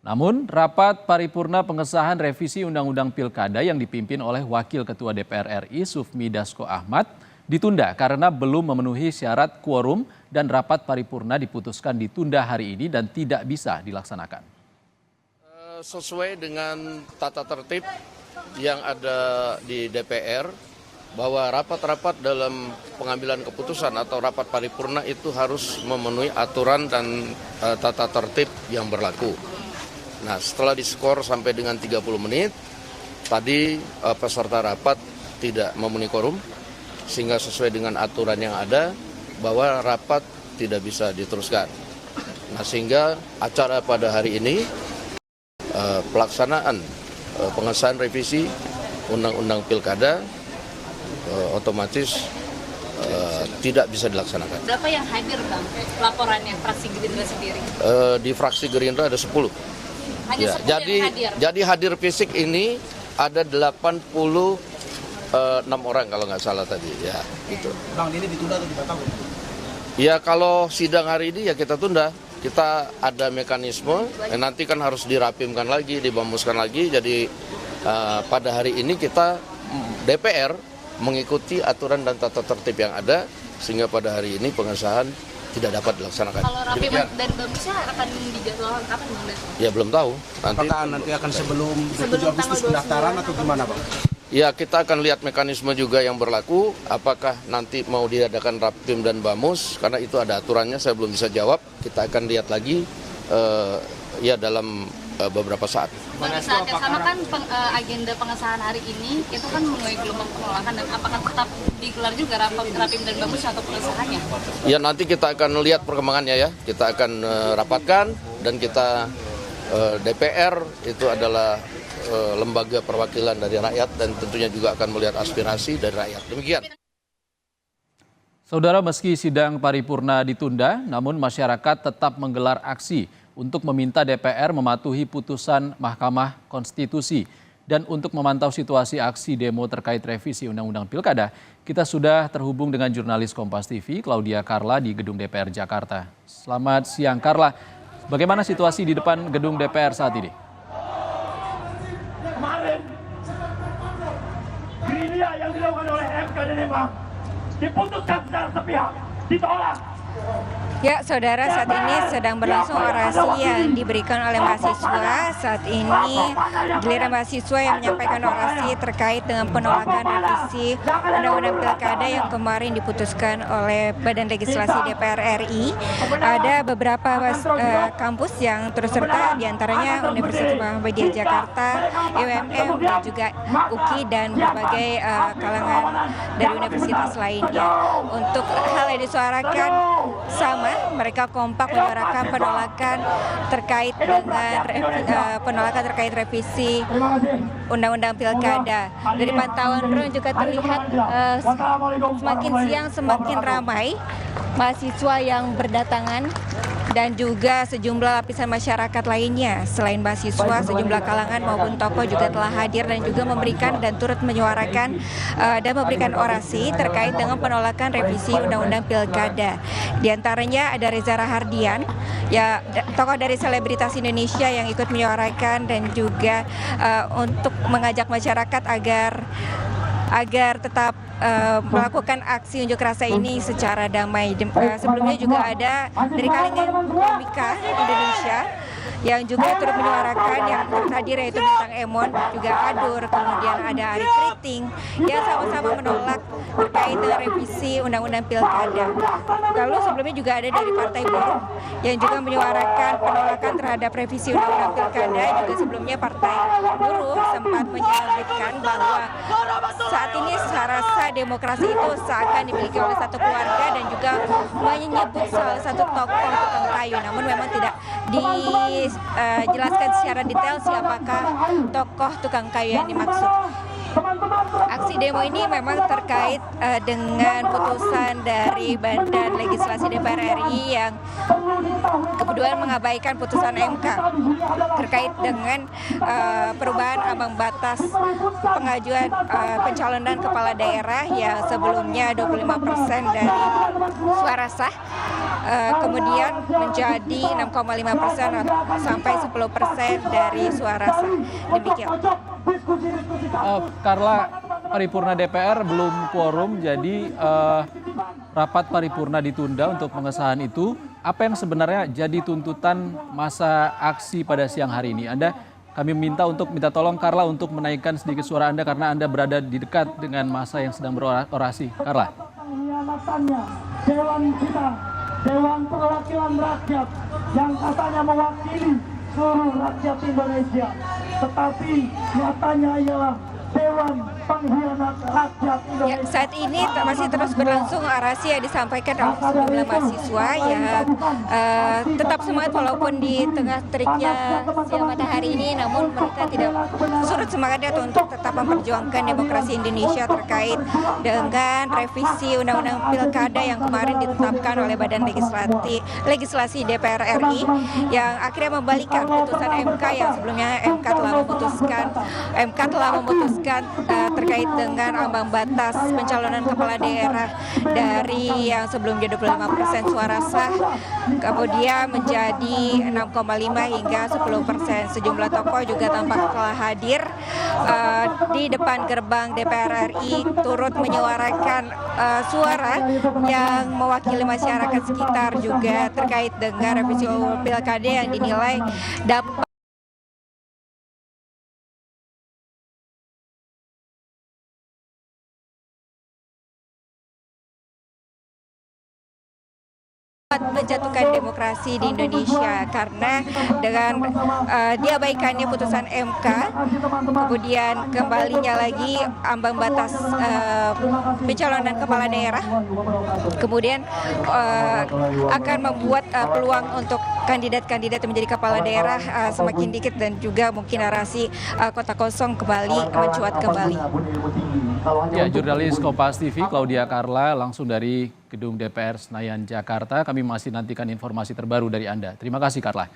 Namun, rapat paripurna pengesahan revisi Undang-Undang Pilkada yang dipimpin oleh Wakil Ketua DPR RI Sufmi Dasko Ahmad ditunda karena belum memenuhi syarat quorum dan rapat paripurna diputuskan ditunda hari ini dan tidak bisa dilaksanakan. Sesuai dengan tata tertib yang ada di DPR, bahwa rapat-rapat dalam pengambilan keputusan atau rapat paripurna itu harus memenuhi aturan dan tata tertib yang berlaku. Nah, setelah diskor sampai dengan 30 menit, tadi peserta rapat tidak memenuhi quorum, sehingga sesuai dengan aturan yang ada, bahwa rapat tidak bisa diteruskan. Nah, sehingga acara pada hari ini, pelaksanaan pengesahan revisi Undang-Undang Pilkada, otomatis tidak bisa dilaksanakan. Berapa yang hadir, Bang, laporannya fraksi Gerindra sendiri? Di fraksi Gerindra ada 10. Hanya 10 yang hadir? Jadi hadir fisik ini ada 86 orang kalau nggak salah tadi. Ya, gitu. Bang, ini ditunda atau dibatalkan? Ya, kalau sidang hari ini ya kita tunda. Kita ada mekanisme, nanti kan harus dirapimkan lagi, dibamuskan lagi. Jadi pada hari ini kita DPR mengikuti aturan dan tata tertib yang ada, sehingga pada hari ini pengesahan tidak dapat dilaksanakan. Kalau rapim dan bamusnya akan dijadwalkan kapan, Bang? Ya belum tahu. Apakah nanti akan sebelum 7 Agustus pendaftaran atau gimana, Bang? Ya, kita akan lihat mekanisme juga yang berlaku, apakah nanti mau diadakan rapim dan bamus, karena itu ada aturannya, saya belum bisa jawab. Kita akan lihat lagi ya dalam beberapa saat. Pada saat yang sama kan agenda pengesahan hari ini itu kan menuai gelombang penolakan, dan apakah tetap digelar juga rapim dan bamus atau pengesahannya? Ya, nanti kita akan lihat perkembangannya ya. Kita akan rapatkan, dan kita DPR itu adalah lembaga perwakilan dari rakyat, dan tentunya juga akan melihat aspirasi dari rakyat. Demikian. Saudara, meski sidang paripurna ditunda, namun masyarakat tetap menggelar aksi untuk meminta DPR mematuhi putusan Mahkamah Konstitusi. Dan untuk memantau situasi aksi demo terkait revisi Undang-Undang Pilkada, kita sudah terhubung dengan jurnalis Kompas TV, Claudia Carla di Gedung DPR Jakarta. Selamat siang, Carla. Bagaimana situasi di depan Gedung DPR saat ini? Kemarin, gerilya yang dilakukan oleh MK dan MA diputuskan secara sepihak, ditolak. Ya, saudara, saat ini sedang berlangsung orasi yang diberikan oleh mahasiswa. Saat ini giliran mahasiswa yang menyampaikan orasi terkait dengan penolakan revisi Undang-Undang Pilkada yang kemarin diputuskan oleh Badan Legislasi DPR RI. Ada beberapa kampus yang turut serta, diantaranya Universitas Muhammadiyah Jakarta, UMM, dan juga UKI, dan berbagai kalangan dari universitas lainnya. Untuk hal yang disuarakan sama, mereka kompak menyuarakan penolakan terkait dengan penolakan terkait revisi Undang-Undang Pilkada. Dari pantauan drone juga terlihat semakin siang semakin ramai mahasiswa yang berdatangan, dan juga sejumlah lapisan masyarakat lainnya. Selain mahasiswa, sejumlah kalangan maupun tokoh juga telah hadir dan juga memberikan dan turut menyuarakan dan memberikan orasi terkait dengan penolakan revisi Undang-Undang Pilkada. Di antaranya ada Reza Rahardian, ya, tokoh dari selebritas Indonesia yang ikut menyuarakan dan juga untuk mengajak masyarakat agar tetap melakukan aksi unjuk rasa ini secara damai. Sebelumnya juga ada dari kalangan komika Indonesia yang juga turut menyuarakan, yang hadir yaitu Bintang Emon, juga Adur, kemudian ada Ari Kriting yang sama-sama menolak terkait dengan revisi Undang-Undang Pilkada. Lalu sebelumnya juga ada dari Partai Buruh yang juga menyuarakan penolakan terhadap revisi Undang-Undang Pilkada. Juga sebelumnya Partai Buruh sempat menyebutkan bahwa saat ini rasa demokrasi itu seakan dimiliki oleh satu keluarga, dan juga menyebut salah satu tokoh tukang kayu. Namun memang tidak dijelaskan secara detail siapakah tokoh tukang kayu yang dimaksud. Aksi demo ini memang terkait dengan putusan dari Badan Legislasi DPR RI yang kemudian mengabaikan putusan MK terkait dengan perubahan ambang batas pengajuan pencalonan kepala daerah yang sebelumnya 25% dari suara sah, kemudian menjadi 6,5% sampai 10% dari suara sah. Demikian. Carla, paripurna DPR belum quorum, jadi rapat paripurna ditunda untuk pengesahan itu. Apa yang sebenarnya jadi tuntutan masa aksi pada siang hari ini? Kami minta tolong Carla untuk menaikkan sedikit suara Anda karena Anda berada di dekat dengan masa yang sedang berorasi. Carla. Pengkhianatannya Dewan kita, Dewan Perwakilan Rakyat yang katanya mewakili seluruh rakyat Indonesia, tetapi nyatanya ialah Dewan Pengkhianat Rakyat Indonesia. Ya, saat ini masih terus berlangsung orasi yang disampaikan oleh sejumlah mahasiswa yang tetap semangat walaupun di tengah teriknya siang matahari ini, namun mereka tidak surut semangatnya untuk tetap memperjuangkan demokrasi Indonesia terkait dengan revisi Undang-Undang Pilkada yang kemarin ditetapkan oleh Badan Legislasi DPR RI yang akhirnya membalikan putusan MK yang sebelumnya MK telah memutuskan terkait dengan ambang batas pencalonan kepala daerah dari yang sebelumnya 25% suara sah kemudian menjadi 6,5 hingga 10%. Sejumlah tokoh juga tampak telah hadir di depan gerbang DPR RI turut menyuarakan suara yang mewakili masyarakat sekitar juga terkait dengan revisi Pilkada yang dinilai dapat menjatuhkan demokrasi di Indonesia karena dengan diabaikannya putusan MK, kemudian kembalinya lagi ambang batas pencalonan kepala daerah, kemudian akan membuat peluang untuk kandidat-kandidat yang menjadi kepala daerah semakin dikit dan juga mungkin narasi kota kosong kembali mencuat kembali. Ya, jurnalis Kompas TV Claudia Carla langsung dari Gedung DPR Senayan, Jakarta. Kami masih nantikan informasi terbaru dari Anda. Terima kasih, Carla.